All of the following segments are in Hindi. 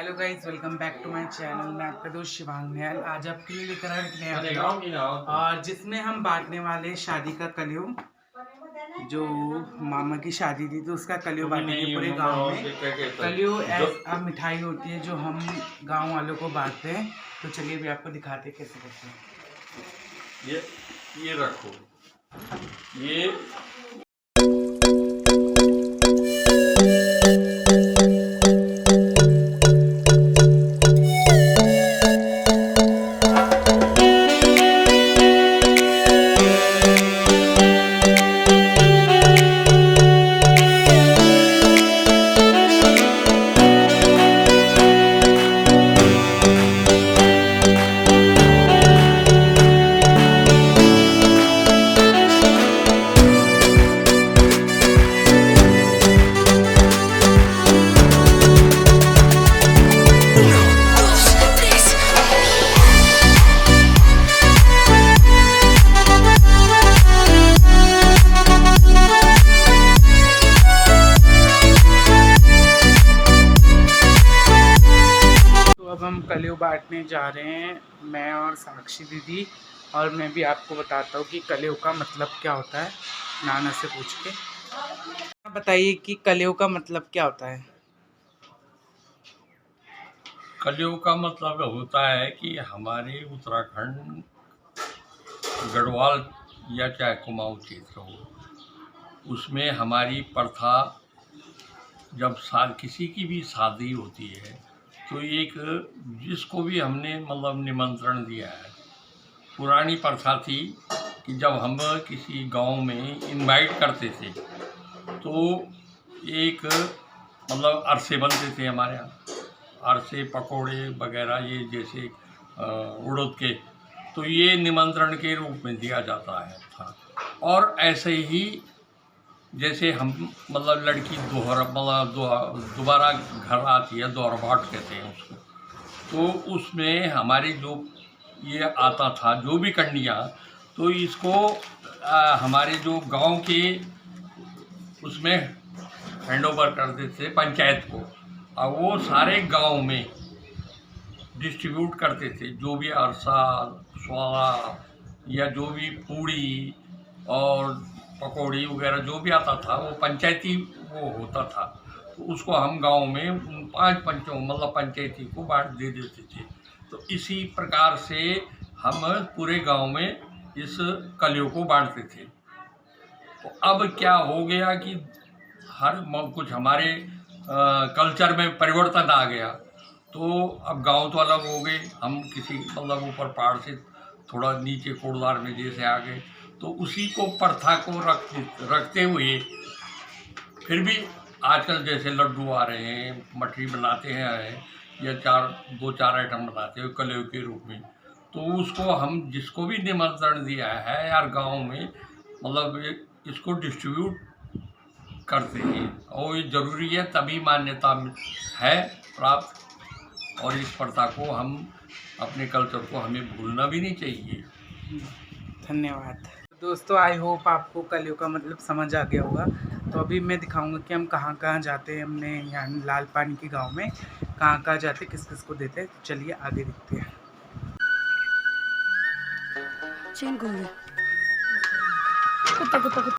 Hello guys, welcome back to my channel. मैं आपका दोस्त शिवांग निहाल आज आपके लिए लेकर आया एक नया ब्लॉग और जिसमें हम बांटने वाले शादी का कलियो। जो मामा की शादी थी तो उसका कलियो बांटेंगे पूरे गांव में। कलियो ऐसा मिठाई होती है जो हम गांव वालों को बांटते हैं। तो चलिए भी आपको दिखाते हैं कैसे करते हैं। ये रखो, ये अब हम कलियो बांटने जा रहे हैं, मैं और साक्षी दीदी। और मैं भी आपको बताता हूँ कि कलियो का मतलब क्या होता है, नाना से पूछ के। बताइए कि कलियो का मतलब क्या होता है। कलियों का मतलब होता है कि हमारे उत्तराखंड गढ़वाल या चाहे कुमाऊं क्षेत्र हो, उसमें हमारी प्रथा जब किसी की भी शादी होती है तो एक जिसको भी हमने मतलब निमंत्रण दिया है। पुरानी प्रथा थी कि जब हम किसी गांव में इनवाइट करते थे तो एक मतलब अरसे बनते थे हमारे यहाँ, अरसे पकोड़े वगैरह ये जैसे उड़द के, तो ये निमंत्रण के रूप में दिया जाता है था। और ऐसे ही जैसे हम मतलब लड़की दोबारा घर आती है, दोहरा भाट कहते हैं उसको, तो उसमें हमारी जो ये आता था जो भी कंडियाँ, तो इसको हमारे जो गांव के उसमें हैंड ओवर कर देते थे पंचायत को, और वो सारे गांव में डिस्ट्रीब्यूट करते थे। जो भी अरसा स्वाला या जो भी पूड़ी और पकौड़ी वगैरह जो भी आता था वो पंचायती वो होता था, तो उसको हम गांव में उन 5 पंचों मतलब पंचायती को बांट दे देते थे। तो इसी प्रकार से हम पूरे गांव में इस कलियों को बांटते थे। तो अब क्या हो गया कि कुछ हमारे कल्चर में परिवर्तन आ गया, तो अब गांव तो अलग हो गए, हम किसी मतलब ऊपर पहाड़ से थोड़ा नीचे कोटद्वार में जैसे आ गए, तो उसी को प्रथा को रखते हुए फिर भी आजकल जैसे लड्डू आ रहे हैं, मठरी बनाते हैं या 2-4 आइटम बनाते हैं कलियों के रूप में, तो उसको हम जिसको भी निमंत्रण दिया है यार गांव में मतलब इसको डिस्ट्रीब्यूट करते हैं। और ये ज़रूरी है, तभी मान्यता है प्राप्त। और इस प्रथा को हम अपने कल्चर को हमें भूलना भी नहीं चाहिए। धन्यवाद दोस्तों, आई होप आपको कलियो का मतलब समझ आ गया होगा। तो अभी मैं दिखाऊंगा कि हम कहाँ कहाँ जाते हैं। हमने यहाँ लाल पानी के गांव में कहाँ कहाँ जाते, किस किस को देते हैं। तो चलिए आगे दिखते हैं। कुत्ता कुत्ता कुत्ता।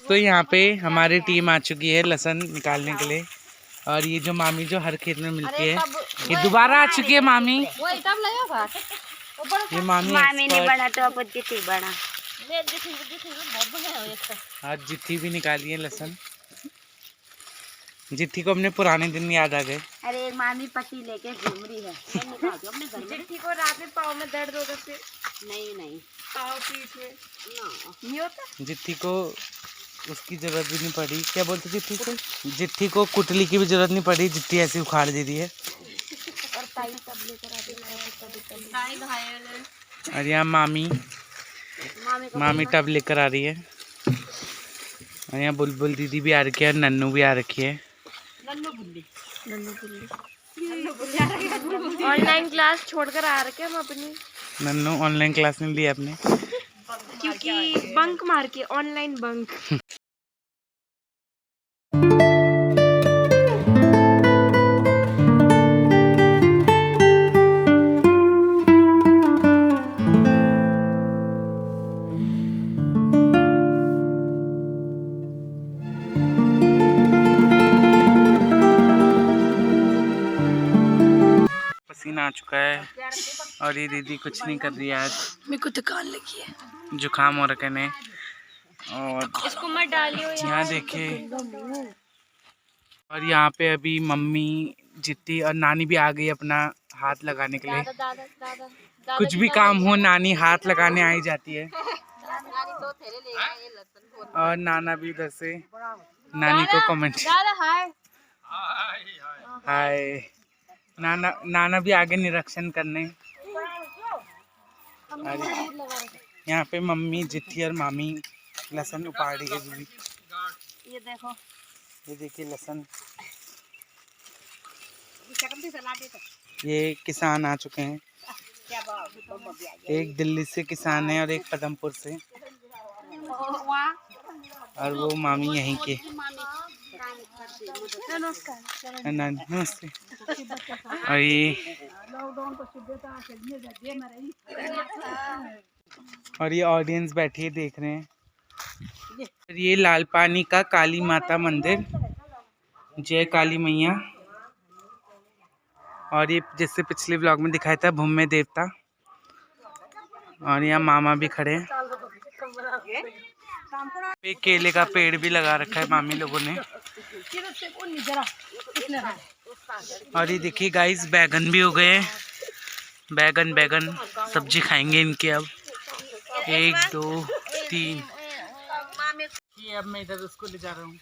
दोस्तों यहाँ पे हमारी टीम आ चुकी है लहसुन निकालने के लिए। और ये जो मामी जो हर खेत में मिलती है, ये दोबारा आ चुकी है मामी। ये मामी ने बना तो अब जितनी बना आज जिट्ठी भी निकाली है लहसुन। जिट्ठी को अपने पुराने दिन याद आ गए। अरे एक मामी पति लेके घूम रही है अपने घर में। जिट्ठी को रात में पाँव में दर्द होगा फिर? नहीं पाँव पीठ में नहीं होता। जिट्ठी को उसकी जरूरत भी नहीं पड़ी। क्या बोलते जिट्ठी को? जिट्ठी को कुटली की भी जरूरत नहीं पड़ी, जिट्ठी ऐसी उखाड़ दे रही है। और यहाँ मामी टब लेकर आ रही है। और यहाँ बुलबुल दीदी भी आ रखी है और नन्नू भी आ रखी है। ऑनलाइन क्लास छोड़कर आ रखे हम अपनी। नन्नू ऑनलाइन क्लास नहीं ली आपने? क्योंकि बंक मार के ऑनलाइन बंक। पसीना आ चुका है और ये दीदी कुछ नहीं कर रही है आज। मेरे को थकान लगी है, जुकाम हो रखे ने। और इसको मत डालियो यहाँ देखिए, और यहाँ पे अभी मम्मी जिट्टी और नानी भी आ गई अपना हाथ लगाने के लिए। कुछ भी काम हो नानी हाथ लगाने आ ही जाती है। और नाना भी उधर से नानी को कमेंट हाय। नाना भी आगे निरीक्षण करने। यहाँ पे मम्मी जिट्ठी और मामी लहसुन उपाड़ रही है दीदी। ये देखिए लहसुन। ये किसान आ चुके हैं, एक दिल्ली से किसान है और एक पदमपुर से, और वो मामी यहीं के। नमस्ते। और ये ऑडियंस बैठी है देख रहे हैं। ये लाल पानी का काली माता मंदिर, जय काली मैया। और ये जैसे पिछले व्लॉग में दिखाया था भूमि देवता। और यहाँ मामा भी खड़े हैं। एक केले का पेड़ भी लगा रखा है मामी लोगों ने। और ये देखिए गाइस बैगन भी हो गए हैं। बैगन सब्जी खाएंगे इनके अब। 1 2 3। ये अब मैं इधर उसको ले जा रहा हूँ।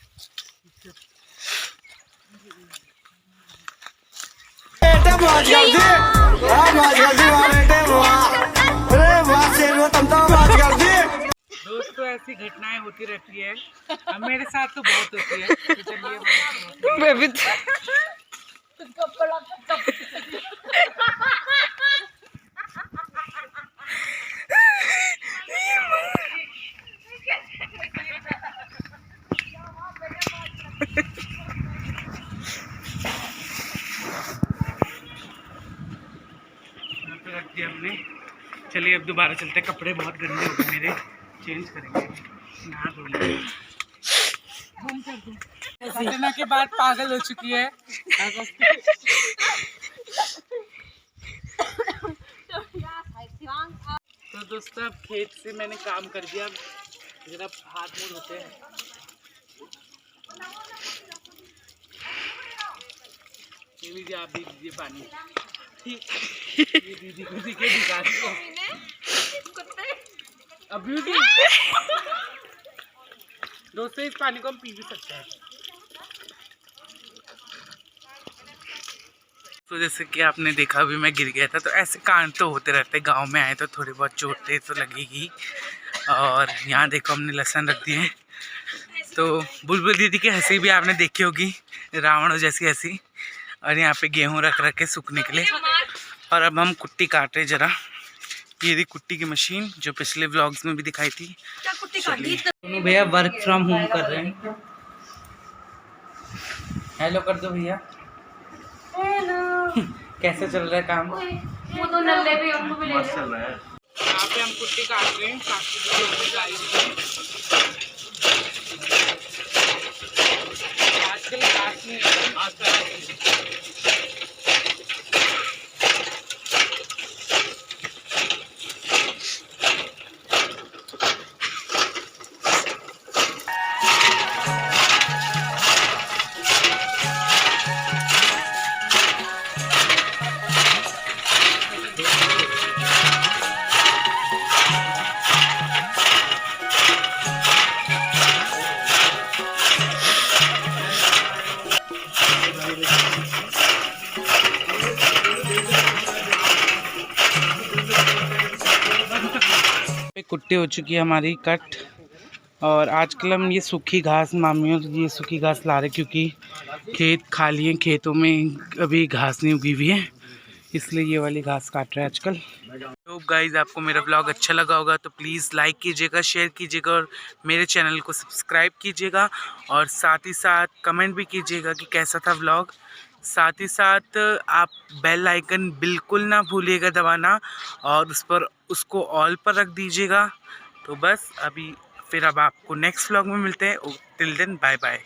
दोस्तों ऐसी घटनाएं होती रहती है, अब मेरे साथ तो बहुत होती है। तो चलिए रख दिया हमने। चलिए अब दोबारा चलते हैं। कपड़े बहुत गंदे हो गए मेरे, चेंज करेंगे, नहा धो लेंगे। घटना के बाद पागल हो चुकी है। तो दोस्तों अब खेत से मैंने काम कर दिया, जरा हाथ मुँह धोते हैं। ये लीजिए, आप भी दीजिए पानी। ये दीदी को दिखे दिखा अब ब्यूटी। दोस्तों इस पानी को हम पी भी सकते हैं। तो जैसे कि आपने देखा अभी मैं गिर गया था, तो ऐसे कांड तो होते रहते। गांव में आए तो थोड़ी बहुत चोटें तो लगेगी। और यहाँ देखो हमने लहसुन रख दिए। तो बुलबुल दीदी की हंसी भी आपने देखी होगी, रावण जैसी हंसी। और यहाँ पे गेहूँ रख के सूखने के लिए। और अब हम कुट्टी काट रहे जरा। ये रही कुट्टी की मशीन जो पिछले व्लॉग्स में भी दिखाई थी। दोनों भैया वर्क फ्रॉम होम कर रहे हैं। हेलो कर दो भैया। कैसे चल रहा है काम? वो तो नल्ले भी उनको भी ले चल रहा है। यहाँ पे हम कुट्टी काट रहे हैं। कुट्टी हो चुकी है हमारी कट, और आजकल हम ये सूखी घास, मामियों ये सूखी घास ला रहे क्योंकि खेत खाली हैं, खेतों में अभी घास नहीं उगी हुई है, इसलिए ये वाली घास काट रहे हैं आजकल। तो गाइज़ आपको मेरा ब्लॉग अच्छा लगा होगा तो प्लीज़ लाइक कीजिएगा, शेयर कीजिएगा और मेरे चैनल को सब्सक्राइब कीजिएगा, और साथ ही साथ कमेंट भी कीजिएगा कि कैसा था ब्लॉग। साथ ही साथ आप बेल आइकन बिल्कुल ना भूलिएगा दबाना, और उसको ऑल पर रख दीजिएगा। तो बस अभी फिर अब आपको नेक्स्ट व्लॉग में मिलते हैं। Till then bye bye.